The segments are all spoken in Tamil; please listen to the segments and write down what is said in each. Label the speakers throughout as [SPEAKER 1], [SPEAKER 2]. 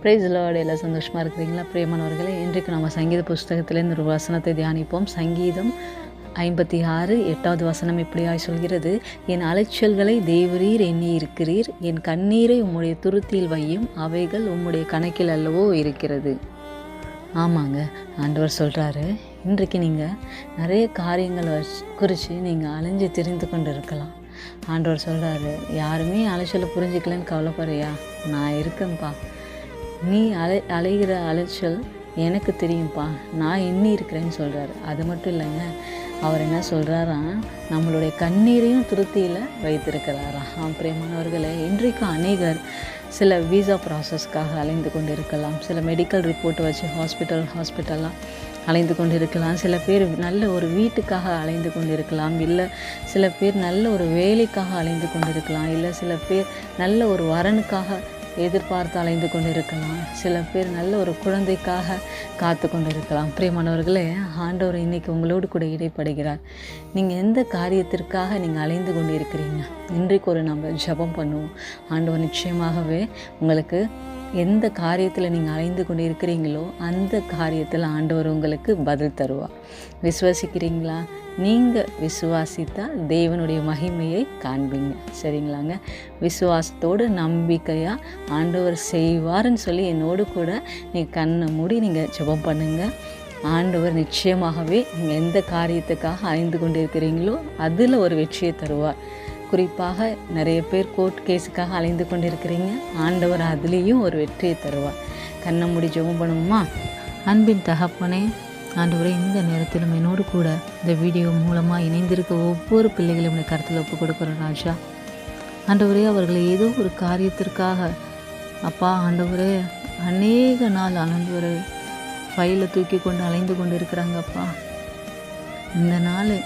[SPEAKER 1] Price Lord. எல்லாம் சந்தோஷமாக இருக்கிறீங்களா பிரியமானவர்களே? இன்றைக்கு நம்ம சங்கீத புஸ்தகத்திலேருந்து ஒரு வசனத்தை தியானிப்போம். சங்கீதம் 56 8வது வசனம் இப்படியாய் சொல்கிறது, என் அலைச்சல்களை தேவரீர் எண்ணி இருக்கிறீர், என் கண்ணீரை உம்முடைய துருத்தியில் வையும், அவைகள் உம்முடைய கணக்கில் அல்லவோ இருக்கிறது. ஆமாங்க, ஆண்டவர் சொல்கிறாரு, இன்றைக்கு நீங்கள் நிறைய காரியங்களை குறித்து நீங்கள் அலைஞ்சு தெரிந்து கொண்டு இருக்கலாம். ஆண்டவர் சொல்கிறாரு, யாருமே அலைச்சலை புரிஞ்சிக்கலன்னு கவலைப்படுறியா? நான் இருக்கேன்ப்பா. நீ அலைகிற அலைச்சல் எனக்கு தெரியும்ப்பா, நான் எண்ணி இருக்கிறேன்னு சொல்கிறாரு. அது மட்டும் இல்லைங்க, அவர் என்ன சொல்கிறாராம், நம்மளுடைய கண்ணீரையும் திருப்தியில் வைத்திருக்கிறாராம். பிரியமானவர்களே, இன்றைக்கு அநேகர் சில விசா ப்ராசஸ்க்காக அலைந்து கொண்டு இருக்கலாம். சில மெடிக்கல் ரிப்போர்ட்டை வச்சு ஹாஸ்பிட்டலாக அலைந்து கொண்டு இருக்கலாம். சில பேர் நல்ல ஒரு வீட்டுக்காக அலைந்து கொண்டு இருக்கலாம். இல்லை சில பேர் நல்ல ஒரு வேலைக்காக அலைந்து கொண்டு இருக்கலாம். இல்லை சில பேர் நல்ல ஒரு வரனுக்காக எதிர்பார்த்து அலைந்து கொண்டு இருக்கலாம். சில பேர் நல்ல ஒரு குழந்தைக்காக காத்து கொண்டு இருக்கலாம். பிரியமானவர்களே, ஆண்டவர் இன்னைக்கு உங்களோடு கூட இடைப்படுகிறார். நீங்கள் எந்த காரியத்திற்காக நீங்கள் அலைந்து கொண்டு இருக்கிறீங்க? இன்றைக்கு ஒரு நம்ம ஜெபம் பண்ணுவோம். ஆண்டவர் நிச்சயமாகவே உங்களுக்கு எந்த காரியத்தில் நீங்கள் அலைந்து கொண்டு இருக்கிறீங்களோ அந்த காரியத்தில் ஆண்டவர் உங்களுக்கு பதில் தருவார். விசுவாசிக்கிறீங்களா? நீங்கள் விசுவாசித்தால் தேவனுடைய மகிமையை காண்பீங்க. சரிங்களாங்க? விசுவாசத்தோடு நம்பிக்கையாக ஆண்டவர் செய்வார்னு சொல்லி என்னோடு கூட நீங்கள் கண்ணை மூடி நீங்கள் ஜெபம் பண்ணுங்கள். ஆண்டவர் நிச்சயமாகவே நீங்கள் எந்த காரியத்துக்காக அலைந்து கொண்டு இருக்கிறீங்களோ அதில் ஒரு வெற்றியை தருவார். குறிப்பாக நிறைய பேர் கோர்ட் கேஸுக்காக அலைந்து கொண்டு இருக்கிறீங்க, ஆண்டவர் அதுலேயும் ஒரு வெற்றியை தருவார். கண்ணை மூடி ஜெபம் பண்ணுவோமா? அன்பின் தகப்பனே, ஆண்டவரே, இந்த நேரத்திலும் என்னோடு கூட இந்த வீடியோ மூலமாக இணைந்திருக்க ஒவ்வொரு பிள்ளைகளையும் இந்த கருத்தில் ஒப்பு கொடுக்குறோம் ராஜா. ஆண்டவரே, அவர்களை ஏதோ ஒரு காரியத்திற்காக அப்பா ஆண்டவரே அநேக நாள் ஆண்டவரே ஃபைலை தூக்கி கொண்டு அலைந்து கொண்டு இருக்கிறாங்க. அப்பா, இந்த நாள்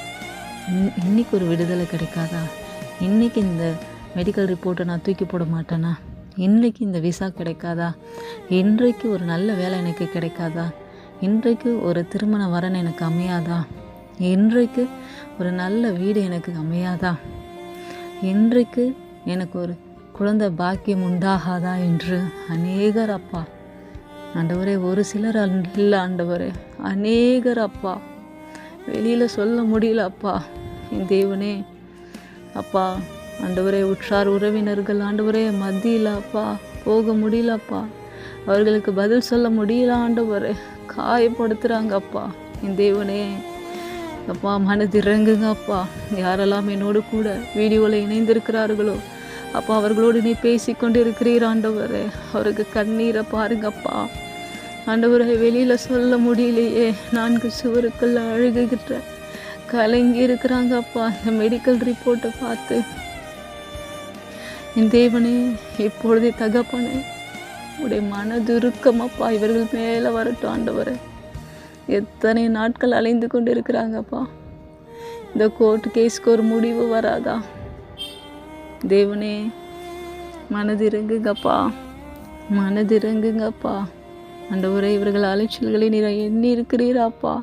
[SPEAKER 1] இன்னைக்கு ஒரு விடுதலை கிடைக்காதா? இன்றைக்கி இந்த மெடிக்கல் ரிப்போர்ட்டை நான் தூக்கி போட மாட்டேனா? இன்றைக்கு இந்த விசா கிடைக்காதா? இன்றைக்கு ஒரு நல்ல வேலை எனக்கு கிடைக்காதா? இன்றைக்கு ஒரு திருமண வரன் எனக்கு அமையாதா? இன்றைக்கு ஒரு நல்ல வீடு எனக்கு அமையாதா? இன்றைக்கு எனக்கு ஒரு குழந்தை பாக்கியம் உண்டாகாதா என்று அநேகர் அப்பா ஆண்டவரே, ஒரு சிலர் இல்லை ஆண்டவரே, அநேகர் அப்பா வெளியில் சொல்ல முடியல அப்பா. என் தேவனே அப்பா ஆண்டவரே, உற்றார் உறவினர்கள் ஆண்டவரே மத்தியில் அப்பா போக முடியலப்பா, அவர்களுக்கு பதில் சொல்ல முடியல ஆண்டவரே, காயப்படுத்துகிறாங்க அப்பா. என் தேவனே அப்பா, மனதிறங்குங்க அப்பா. யாரெல்லாம் என்னோடு கூட வீடியோவில் இணைந்திருக்கிறார்களோ அப்பா, அவர்களோடு நீ பேசி கொண்டு இருக்கிறீர் ஆண்டவரே. அவருக்கு கண்ணீரை பாருங்கப்பா ஆண்டவரை, வெளியில் சொல்ல முடியலையே, 4 சுவருக்குள்ள அழுகுகிற கலங்கி இருக்கிறாங்க அப்பா. இந்த மெடிக்கல் ரிப்போர்ட்டை பார்த்து என் தேவனே, இப்பொழுதே தகப்பனே உடைய மனதுருக்கமப்பா இவர்கள் மேலே வரட்டும் ஆண்டவரே. எத்தனை நாட்கள் அலைந்து கொண்டு இருக்கிறாங்கப்பா. இந்த கோர்ட் கேஸ்க்கு ஒரு முடிவு வராதா? தேவனே மனதிறங்குங்கப்பா, மனதிறங்குங்கப்பா ஆண்டவரே. இவர்கள் அலைச்சல்களை நீரை எண்ணி இருக்கிறீராப்பா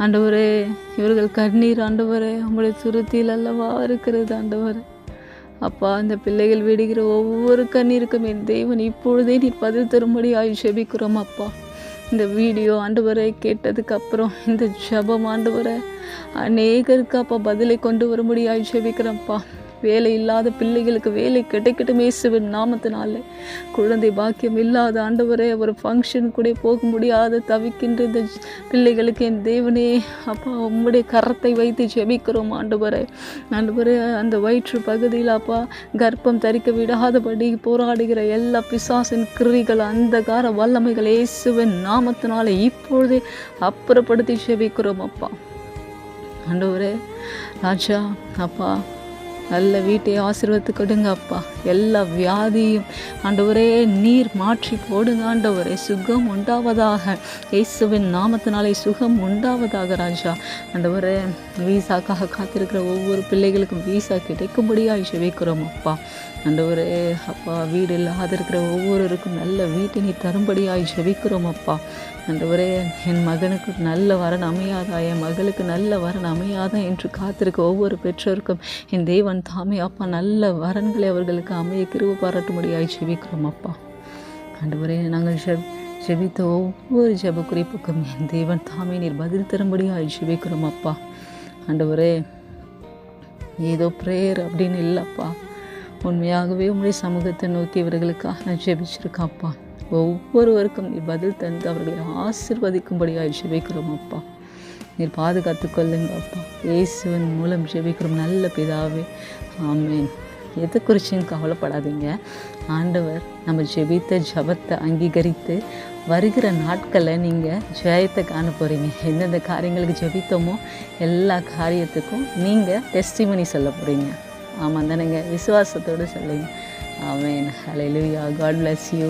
[SPEAKER 1] ஆண்டவரே. இவர்கள் கண்ணீர் ஆண்டவரே உங்களுடைய துருத்தியில் அல்லவா இருக்கிறது ஆண்டவரே. அப்பா, இந்த பிள்ளைகள் விடுகிற ஒவ்வொரு கண்ணீருக்கும் என் தேவன் இப்பொழுதே நீ பதில் தரும்படி ஜெபிக்கிறோம் அப்பா. இந்த வீடியோ ஆண்டவரை கேட்டதுக்கு அப்புறம் இந்த ஜெபம் ஆண்டவரை அநேகருக்கு அப்பா பதிலை கொண்டு வரும்படி ஜெபிக்கிறோம்ப்பா. வேலை இல்லாத பிள்ளைகளுக்கு வேலை கிடைக்கட்டும் இயேசுவின் நாமத்தினாலே. குழந்தை பாக்கியம் இல்லாத ஆண்டவரே, ஒரு ஃபங்க்ஷன் கூட போக முடியாத தவிக்கின்ற இந்த பிள்ளைகளுக்கு என் தேவனே அப்பா உம்முடைய கரத்தை வைத்து ஜெபிக்கிறோம் ஆண்டவரே. ஆண்டவரே, அந்த வயிற்று பகுதியில் அப்பா கர்ப்பம் தரிக்க விடாதபடி போராடுகிற எல்லா பிசாசின் கிரிகள், அந்த கார வல்லமைகள் இயேசுவின் நாமத்தினாலே இப்பொழுதே அப்புறப்படுத்தி ஜெபிக்கிறோம் அப்பா. ஆண்டவரே ராஜா அப்பா, நல்ல வீட்டை ஆசீர்வதித்து கொடுங்க அப்பா. எல்லா வியாதியும் ஆண்டவரே நீர் மாற்றி போடுங்க ஆண்டவரே. சுகம் உண்டாவதாக இயேசுவின் நாமத்தினாலே சுகம் உண்டாவதாக ராஜா. ஆண்டவரே, வீசாக்காக காத்திருக்கிற ஒவ்வொரு பிள்ளைகளுக்கும் வீசா கிடைக்கும்படியாக ஜெபிக்கிறோம் அப்பா. ஆண்டவரே அப்பா, வீடு இல்லாத இருக்கிற ஒவ்வொருவருக்கும் நல்ல வீட்டை நீ தரும்படியாக ஜெபிக்கிறோம் அப்பா. ஆண்டவரே, என் மகனுக்கு நல்ல வரன் அமையாதா, என் மகளுக்கு நல்ல வரன் அமையாதா என்று காத்திருக்க ஒவ்வொரு பெற்றோருக்கும் என் தேவன் தாமே அப்பா நல்ல வரன்களை அவர்களுக்கு அமைய கிருபை பாராட்டும்படியாக ஜெபிக்கிறோம் அப்பா. ஆண்டவரே, நாங்கள் ஜெபித்த ஒவ்வொரு ஜெப குறிப்புக்கும் என் தேவன் தாமே நீர் பதில் தரும்படியாக ஜெபிக்கிறோம் அப்பா. ஆண்டவரே, ஏதோ ப்ரேயர் அப்படின்னு இல்லைப்பா, உண்மையாகவே உங்களுடைய சமூகத்தை நோக்கி இவர்களுக்காக நான் ஜெபிச்சிருக்கேன் அப்பா. ஒவ்வொருவருக்கும் நீர் பதில் தந்து அவர்களை ஆசீர்வதிக்கும்படியாக ஜெபிக்கிறோம் அப்பா. நீர் பாதுகாத்து கொள்ளுங்க அப்பா. இயேசுவின் மூலம் ஜெபிக்கிறோம் நல்ல பிதாவே, ஆமென். எதை குறிச்சும் கவலைப்படாதீங்க. ஆண்டவர் நம்ம ஜெபித்த ஜபத்தை அங்கீகரித்து வருகிற நாட்களில் நீங்கள் ஜெயத்தை காண போகிறீங்க. எந்தெந்த காரியங்களுக்கு ஜெபித்தோமோ எல்லா காரியத்துக்கும் நீங்கள் டெஸ்டிமனி சொல்ல போகிறீங்க. ஆமாம் தானேங்க, விசுவாசத்தோடு சொல்லுங்க. Amen. Hallelujah. God bless you.